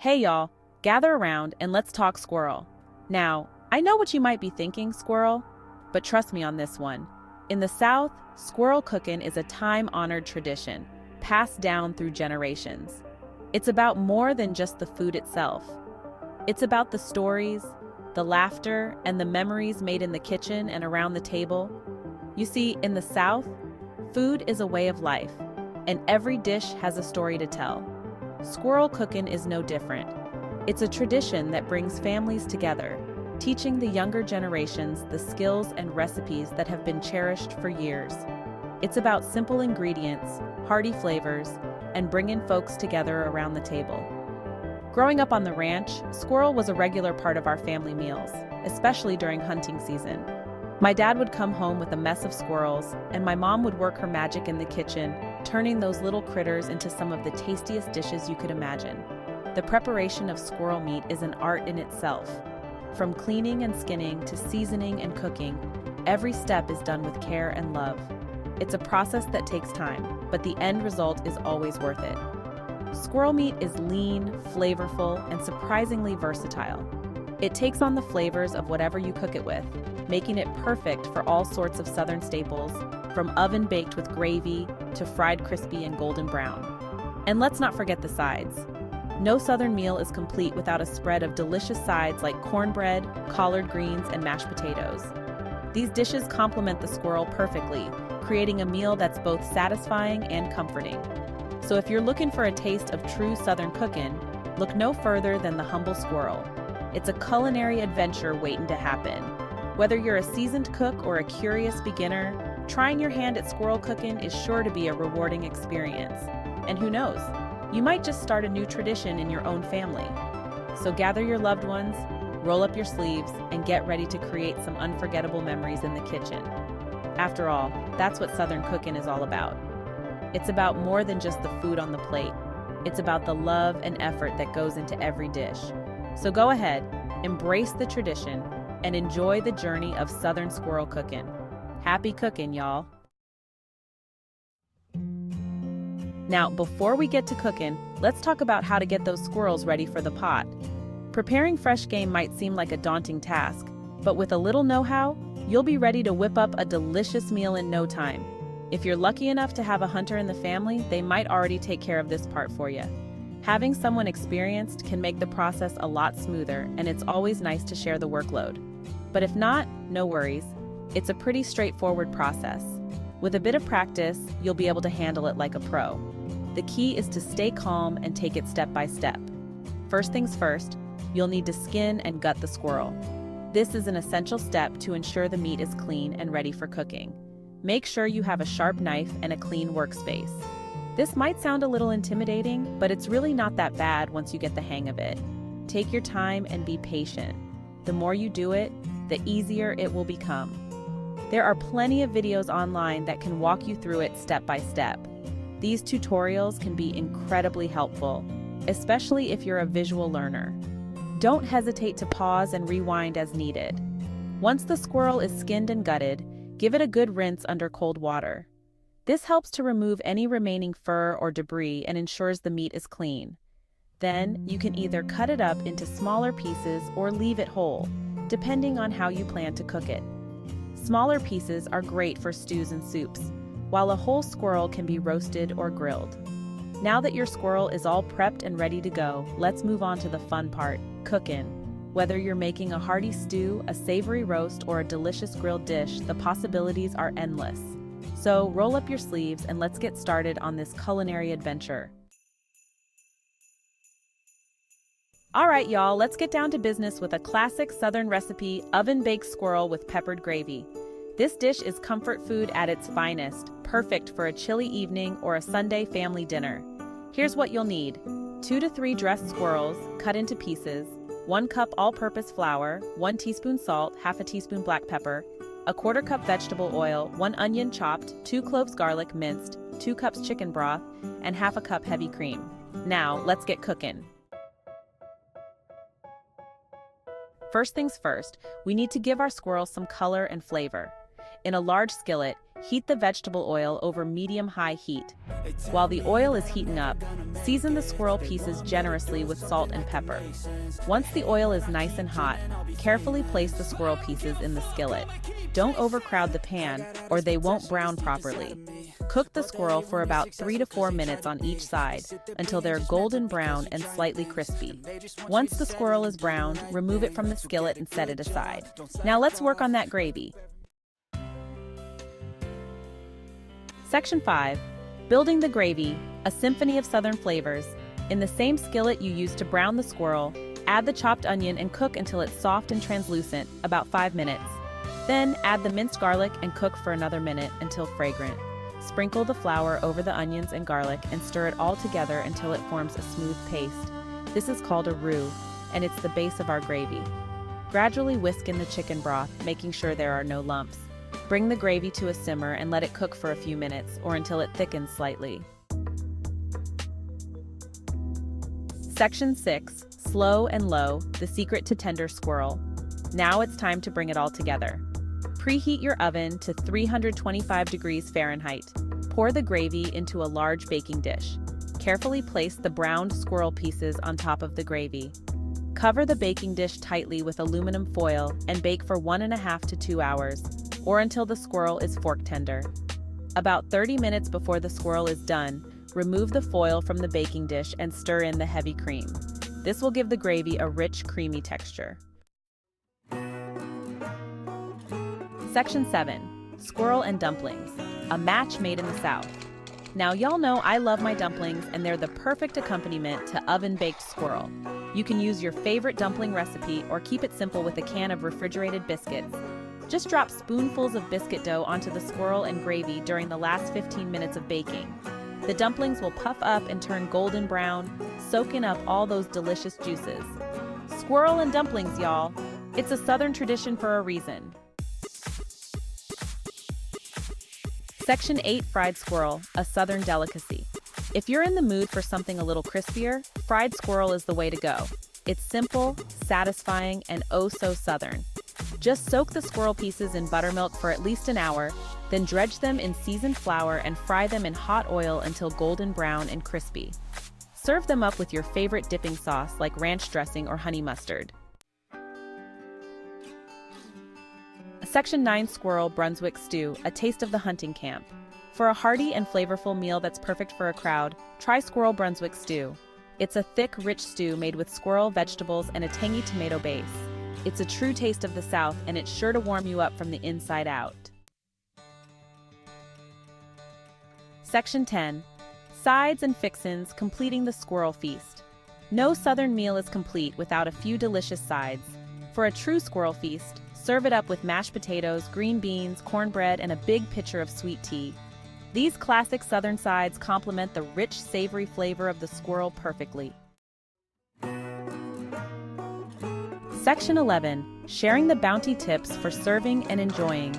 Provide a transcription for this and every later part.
Hey y'all, gather around and let's talk squirrel. Now, I know what you might be thinking, squirrel, but trust me on this one. In the South, squirrel cooking is a time-honored tradition, passed down through generations. It's about more than just the food itself. It's about the stories, the laughter, and the memories made in the kitchen and around the table. You see, in the South, food is a way of life, and every dish has a story to tell. Squirrel cooking is no different. It's a tradition that brings families together, teaching the younger generations the skills and recipes that have been cherished for years. It's about simple ingredients, hearty flavors, and bringing folks together around the table. Growing up on the ranch, squirrel was a regular part of our family meals, especially during hunting season. My dad would come home with a mess of squirrels, and my mom would work her magic in the kitchen, turning those little critters into some of the tastiest dishes you could imagine. The preparation of squirrel meat is an art in itself. From cleaning and skinning to seasoning and cooking, every step is done with care and love. It's a process that takes time, but the end result is always worth it. Squirrel meat is lean, flavorful, and surprisingly versatile. It takes on the flavors of whatever you cook it with, making it perfect for all sorts of Southern staples, from oven-baked with gravy to fried crispy and golden brown. And let's not forget the sides. No Southern meal is complete without a spread of delicious sides like cornbread, collard greens, and mashed potatoes. These dishes complement the squirrel perfectly, creating a meal that's both satisfying and comforting. So if you're looking for a taste of true Southern cooking, look no further than the humble squirrel. It's a culinary adventure waiting to happen. Whether you're a seasoned cook or a curious beginner, trying your hand at squirrel cooking is sure to be a rewarding experience. And who knows, you might just start a new tradition in your own family. So gather your loved ones, roll up your sleeves, and get ready to create some unforgettable memories in the kitchen. After all, that's what Southern cooking is all about. It's about more than just the food on the plate. It's about the love and effort that goes into every dish. So go ahead, embrace the tradition, and enjoy the journey of Southern squirrel cooking. Happy cooking, y'all. Now, before we get to cooking, let's talk about how to get those squirrels ready for the pot. Preparing fresh game might seem like a daunting task, but with a little know-how, you'll be ready to whip up a delicious meal in no time. If you're lucky enough to have a hunter in the family, they might already take care of this part for you. Having someone experienced can make the process a lot smoother, and it's always nice to share the workload. But if not, no worries. It's a pretty straightforward process. With a bit of practice, you'll be able to handle it like a pro. The key is to stay calm and take it step by step. First things first, you'll need to skin and gut the squirrel. This is an essential step to ensure the meat is clean and ready for cooking. Make sure you have a sharp knife and a clean workspace. This might sound a little intimidating, but it's really not that bad once you get the hang of it. Take your time and be patient. The more you do it, the easier it will become. There are plenty of videos online that can walk you through it step by step. These tutorials can be incredibly helpful, especially if you're a visual learner. Don't hesitate to pause and rewind as needed. Once the squirrel is skinned and gutted, give it a good rinse under cold water. This helps to remove any remaining fur or debris and ensures the meat is clean. Then, you can either cut it up into smaller pieces or leave it whole, depending on how you plan to cook it. Smaller pieces are great for stews and soups, while a whole squirrel can be roasted or grilled. Now that your squirrel is all prepped and ready to go, let's move on to the fun part, cooking. Whether you're making a hearty stew, a savory roast, or a delicious grilled dish, the possibilities are endless. So roll up your sleeves and let's get started on this culinary adventure. All right, y'all, let's get down to business with a classic Southern recipe, oven-baked squirrel with peppered gravy. This dish is comfort food at its finest, perfect for a chilly evening or a Sunday family dinner. Here's what you'll need. 2 to 3 dressed squirrels, cut into pieces, 1 cup all-purpose flour, 1 teaspoon salt, half a teaspoon black pepper, a 1/4 cup vegetable oil, 1 onion chopped, 2 cloves garlic minced, 2 cups chicken broth, and half a cup heavy cream. Now, let's get cooking. First things first, we need to give our squirrels some color and flavor. In a large skillet, heat the vegetable oil over medium-high heat. While the oil is heating up, season the squirrel pieces generously with salt and pepper. Once the oil is nice and hot, carefully place the squirrel pieces in the skillet. Don't overcrowd the pan, or they won't brown properly. Cook the squirrel for about 3 to 4 minutes on each side, until they're golden brown and slightly crispy. Once the squirrel is browned, remove it from the skillet and set it aside. Now let's work on that gravy. Section 5. Building the gravy, a symphony of southern flavors. In the same skillet you used to brown the squirrel, add the chopped onion and cook until it's soft and translucent, about 5 minutes. Then add the minced garlic and cook for another minute until fragrant. Sprinkle the flour over the onions and garlic and stir it all together until it forms a smooth paste. This is called a roux, and it's the base of our gravy. Gradually whisk in the chicken broth, making sure there are no lumps. Bring the gravy to a simmer and let it cook for a few minutes or until it thickens slightly. Section 6. Slow and low, the secret to tender squirrel. Now it's time to bring it all together. Preheat your oven to 325 degrees Fahrenheit. Pour the gravy into a large baking dish. Carefully place the browned squirrel pieces on top of the gravy. Cover the baking dish tightly with aluminum foil and bake for 1.5 to 2 hours, or until the squirrel is fork tender. About 30 minutes before the squirrel is done, remove the foil from the baking dish and stir in the heavy cream. This will give the gravy a rich, creamy texture. Section 7. Squirrel and dumplings, a match made in the South. Now y'all know I love my dumplings, and they're the perfect accompaniment to oven-baked squirrel. You can use your favorite dumpling recipe or keep it simple with a can of refrigerated biscuits. Just drop spoonfuls of biscuit dough onto the squirrel and gravy during the last 15 minutes of baking. The dumplings will puff up and turn golden brown, soaking up all those delicious juices. Squirrel and dumplings, y'all. It's a Southern tradition for a reason. Section 8. Fried squirrel, a Southern delicacy. If you're in the mood for something a little crispier, fried squirrel is the way to go. It's simple, satisfying, and oh so Southern. Just soak the squirrel pieces in buttermilk for at least an hour, then dredge them in seasoned flour and fry them in hot oil until golden brown and crispy. Serve them up with your favorite dipping sauce like ranch dressing or honey mustard. Section 9. Squirrel Brunswick stew, a taste of the hunting camp. For a hearty and flavorful meal that's perfect for a crowd, try squirrel Brunswick stew. It's a thick, rich stew made with squirrel, vegetables, and a tangy tomato base. It's a true taste of the South, and it's sure to warm you up from the inside out. Section 10. Sides and fixins, completing the squirrel feast. No Southern meal is complete without a few delicious sides. For a true squirrel feast, serve it up with mashed potatoes, green beans, cornbread, and a big pitcher of sweet tea. These classic Southern sides complement the rich, savory flavor of the squirrel perfectly. Section 11. Sharing the bounty tips for serving and enjoying.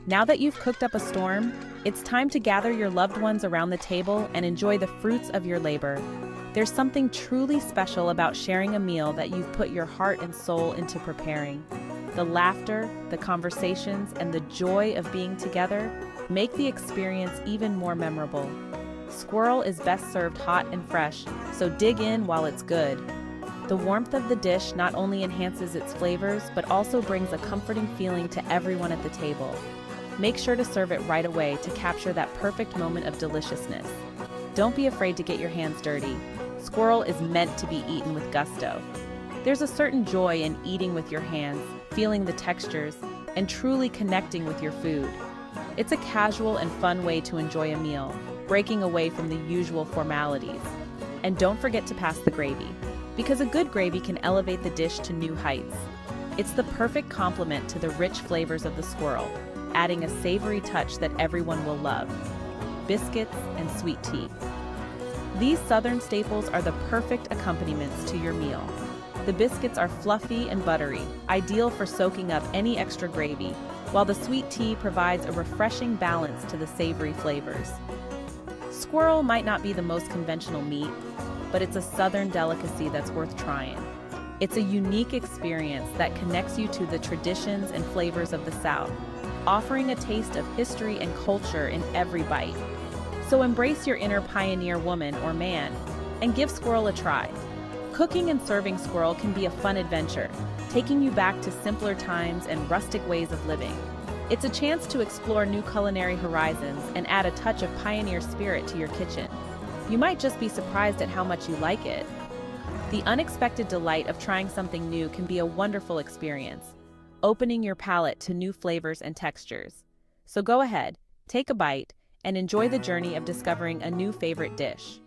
Now that you've cooked up a storm, it's time to gather your loved ones around the table and enjoy the fruits of your labor. There's something truly special about sharing a meal that you've put your heart and soul into preparing. The laughter, the conversations, and the joy of being together make the experience even more memorable. Squirrel is best served hot and fresh, so dig in while it's good. The warmth of the dish not only enhances its flavors, but also brings a comforting feeling to everyone at the table. Make sure to serve it right away to capture that perfect moment of deliciousness. Don't be afraid to get your hands dirty. Squirrel is meant to be eaten with gusto. There's a certain joy in eating with your hands, feeling the textures, and truly connecting with your food. It's a casual and fun way to enjoy a meal, breaking away from the usual formalities. And don't forget to pass the gravy, because a good gravy can elevate the dish to new heights. It's the perfect complement to the rich flavors of the squirrel, adding a savory touch that everyone will love. Biscuits and sweet tea. These Southern staples are the perfect accompaniments to your meal. The biscuits are fluffy and buttery, ideal for soaking up any extra gravy, while the sweet tea provides a refreshing balance to the savory flavors. Squirrel might not be the most conventional meat, but it's a Southern delicacy that's worth trying. It's a unique experience that connects you to the traditions and flavors of the South. offering a taste of history and culture in every bite. So embrace your inner pioneer woman or man and give squirrel a try. Cooking and serving squirrel can be a fun adventure, taking you back to simpler times and rustic ways of living. It's a chance to explore new culinary horizons and add a touch of pioneer spirit to your kitchen. You might just be surprised at how much you like it. The unexpected delight of trying something new can be a wonderful experience, opening your palate to new flavors and textures. So go ahead, take a bite, and enjoy the journey of discovering a new favorite dish.